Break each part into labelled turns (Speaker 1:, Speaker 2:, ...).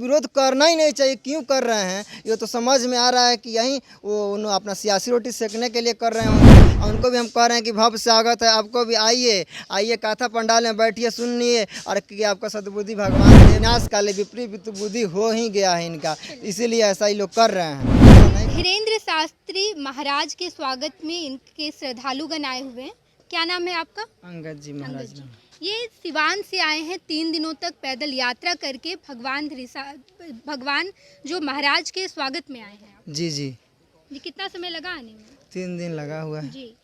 Speaker 1: विरोध करना ही नहीं चाहिए। क्यों कर रहे हैं ये तो समझ में आ रहा है कि यही वो अपना सियासी रोटी सेकने के लिए कर रहे होंगे। और उनको भी हम कह रहे हैं कि भव्य स्वागत है, आपको भी आइए आइए कथा पंडाल में बैठिए, सुनिए और कि आपका सद्बुद्धि भगवान दे। विनाश काले विपरीत बुद्धि हो ही गया है इनका, इसीलिए ऐसा ही लोग कर रहे हैं।
Speaker 2: धीरेन्द्र शास्त्री महाराज के स्वागत में इनके श्रद्धालुगण आए हुए हैं। क्या नाम है आपका?
Speaker 1: अंगद जी महाराज।
Speaker 2: ये सिवान से आए हैं 3 दिनों तक पैदल यात्रा करके भगवान जो महाराज के स्वागत में आए हैं।
Speaker 1: जी जी।
Speaker 2: जी कितना समय लगा आने में?
Speaker 1: 3 दिन लगा हुआ है।
Speaker 2: जी।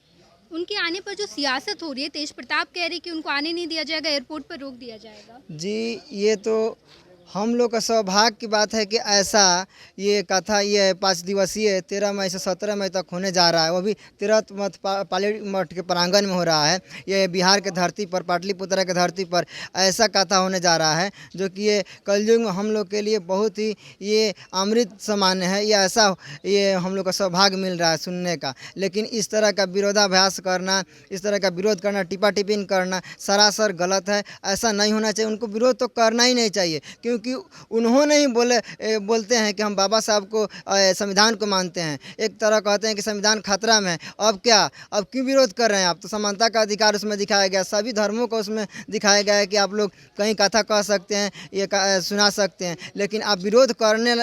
Speaker 2: उनके आने पर जो सियासत हो रही है, तेज प्रताप कह रहे कि उनको आने नहीं दिया जाएगा, एयरपोर्ट पर रोक दिया जाएगा।
Speaker 1: जी ये तो हम लोग का सौभाग्य की बात है कि ऐसा ये कथा ये 5 दिवसीय 13 मई से 17 मई तक होने जा रहा है। वो भी तीरथ मठ पाली मठ के प्रांगण में हो रहा है। ये बिहार के धरती पर, पाटलिपुत्र के धरती पर ऐसा कथा होने जा रहा है जो कि ये कलयुग में हम लोग के लिए बहुत ही ये अमृत समान है। ये ऐसा ये हम लोग का सौभाग्य मिल रहा है सुनने का। लेकिन इस तरह का विरोधाभास करना, इस तरह का विरोध करना, टिपा टिपिन करना सरासर गलत है। ऐसा नहीं होना चाहिए। उनको विरोध तो करना ही नहीं चाहिए, क्योंकि उन्होंने ही बोलते हैं कि हम बाबा साहब को संविधान को मानते हैं। एक तरह कहते हैं कि संविधान खतरा में है। अब क्या, अब क्यों विरोध कर रहे हैं आप? तो समानता का अधिकार उसमें दिखाया गया, सभी धर्मों को उसमें दिखाया गया है कि आप लोग कहीं कथा कह सकते हैं, ये सुना सकते हैं। लेकिन आप विरोध करने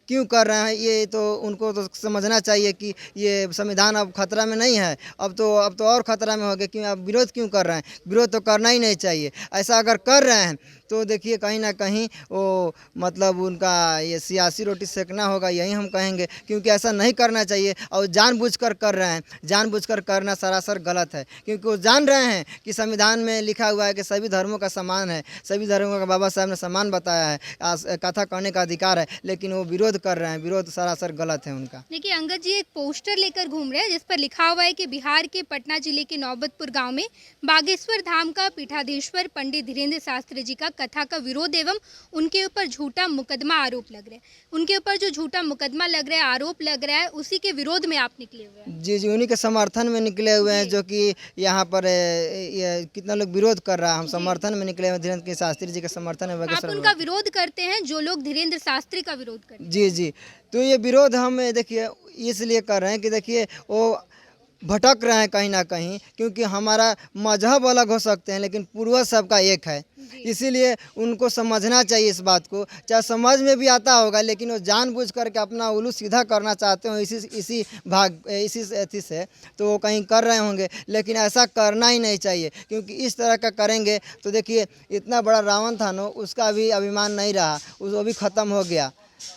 Speaker 1: क्यों कर रहे हैं? ये तो उनको तो समझना चाहिए कि ये संविधान अब खतरा में नहीं है, अब तो और खतरा में हो गया। क्यों आप विरोध क्यों कर रहे हैं? विरोध तो करना ही नहीं चाहिए। ऐसा अगर कर रहे हैं तो देखिए कहीं ना कहीं वो मतलब उनका ये सियासी रोटी सेकना होगा, यही हम कहेंगे। क्योंकि ऐसा नहीं करना चाहिए और जानबूझकर कर रहे हैं। जानबूझकर करना सरासर गलत है, क्योंकि वो जान रहे हैं कि संविधान में लिखा हुआ है कि सभी धर्मों का सम्मान है, सभी धर्मों का बाबा साहब ने सम्मान बताया है, कथा करने का अधिकार है। लेकिन वो विरोध कर रहे हैं, विरोध सरासर गलत है उनका।
Speaker 2: देखिए अंगद जी एक पोस्टर लेकर घूम रहे हैं जिस पर लिखा हुआ है कि बिहार के पटना जिले के नौबतपुर गांव में बागेश्वर धाम का पीठाधीश्वर पंडित धीरेन्द्र शास्त्री जी का कथा का विरोध एवं उनके ऊपर झूठा मुकदमा आरोप लग रहा है। उनके ऊपर जो झूठा मुकदमा लग रहा है, आरोप लग रहा है, उसी के विरोध में आप निकले हुए हैं।
Speaker 1: जी जी, उन्हीं के समर्थन में निकले हुए हैं, जो कि यहाँ पर ये कितना लोग विरोध कर रहा है। हम समर्थन में निकले हुए धीरेन्द्र शास्त्री जी के समर्थन में।
Speaker 2: आप उनका विरोध करते हैं, जो लोग धीरेन्द्र शास्त्री का विरोध करते हैं?
Speaker 1: जी जी, तो ये विरोध हम देखिए इसलिए कर रहे हैं कि देखिए वो भटक रहे हैं कहीं ना कहीं, क्योंकि हमारा मजहब अलग हो सकते हैं लेकिन पूर्वज सबका एक है। इसीलिए उनको समझना चाहिए इस बात को। चाहे समझ में भी आता होगा, लेकिन वो जानबूझ करके अपना उल्लू सीधा करना चाहते हो इसी अथी से, तो वो कहीं कर रहे होंगे। लेकिन ऐसा करना ही नहीं चाहिए, क्योंकि इस तरह का करेंगे तो देखिए इतना बड़ा रावण था ना, उसका भी अभिमान नहीं रहा, वो भी ख़त्म हो गया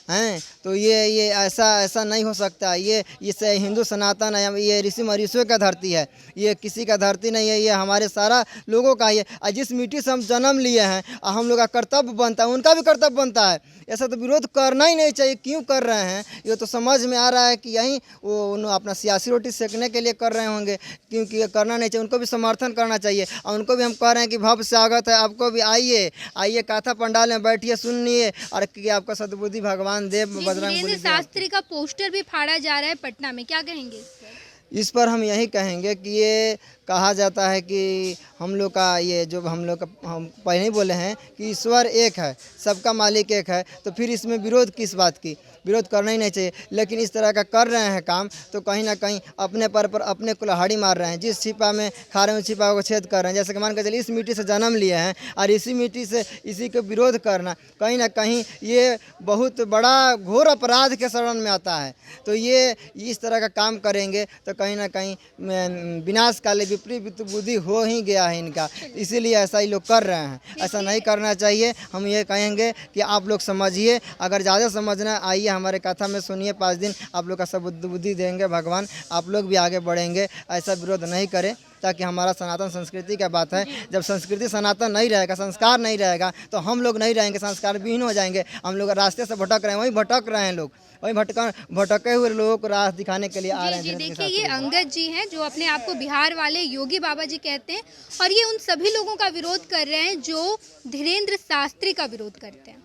Speaker 1: हैं। तो ये ऐसा नहीं हो सकता। ये इससे हिंदू सनातन है, ये ऋषि महर्षियों का धरती है, ये किसी का धरती नहीं है, ये हमारे सारा लोगों का है। जिस मिट्टी से हम जन्म लिए हैं, हम लोग का कर्तव्य बनता है, उनका भी कर्तव्य बनता है। ऐसा तो विरोध करना ही नहीं चाहिए। क्यों कर रहे हैं ये तो समझ में आ रहा है कि यही वो अपना सियासी रोटी सेकने के लिए कर रहे होंगे। क्योंकि ये करना नहीं चाहिए। उनको भी समर्थन करना चाहिए और उनको भी हम कह रहे हैं कि भव्य स्वागत है, आपको भी आइए आइए कथा पंडाल में बैठिए, सुनिए और कि आपका सद्बुद्धि भगवान देव बजरंग
Speaker 2: शास्त्री का पोस्टर भी फाड़ा जा रहा है पटना में, क्या कहेंगे इस पर?
Speaker 1: इस पर हम यही कहेंगे कि ये कहा जाता है कि हम लोग का ये जो हम लोग का हम पहले ही बोले हैं कि ईश्वर एक है, सबका मालिक एक है, तो फिर इसमें विरोध किस बात की? विरोध करना ही नहीं चाहिए। लेकिन इस तरह का कर रहे हैं काम तो कहीं ना कहीं अपने पर अपने कुल्हाड़ी मार रहे हैं। जिस छिपा में खा रहे हैं उस छिपा को छेद कर रहे हैं। जैसे कि मान कर चलिए इस मिट्टी से जन्म लिए हैं और इसी मिट्टी से इसी को विरोध करना कहीं ना कहीं ये बहुत बड़ा घोर अपराध के शरण में आता है। तो ये इस तरह का काम करेंगे तो कहीं ना कहीं विनाश काले विपरीत बुद्धि हो ही गया है इनका, इसीलिए ऐसा ही लोग कर रहे हैं। ऐसा नहीं करना चाहिए। हम ये कहेंगे कि आप लोग समझिए, अगर ज़्यादा समझना आइए हमारे कथा में सुनिए। 5 दिन आप लोग का सब बुद्धि देंगे भगवान, आप लोग भी आगे बढ़ेंगे। ऐसा विरोध नहीं करें, ताकि हमारा सनातन संस्कृति का बात है। जब संस्कृति सनातन नहीं रहेगा, संस्कार नहीं रहेगा, तो हम लोग नहीं रहेंगे, संस्कार विहीन हो जाएंगे। हम लोग रास्ते से भटक रहे हैं, वहीं भटक रहे हैं लोग, वहीं भटके हुए लोगों को राह दिखाने के लिए आ रहे हैं।
Speaker 2: देखिए ये अंगद जी हैं जो अपने आप को बिहार वाले योगी बाबा जी कहते हैं, और ये उन सभी लोगों का विरोध कर रहे हैं जो धीरेन्द्र शास्त्री का विरोध करते हैं।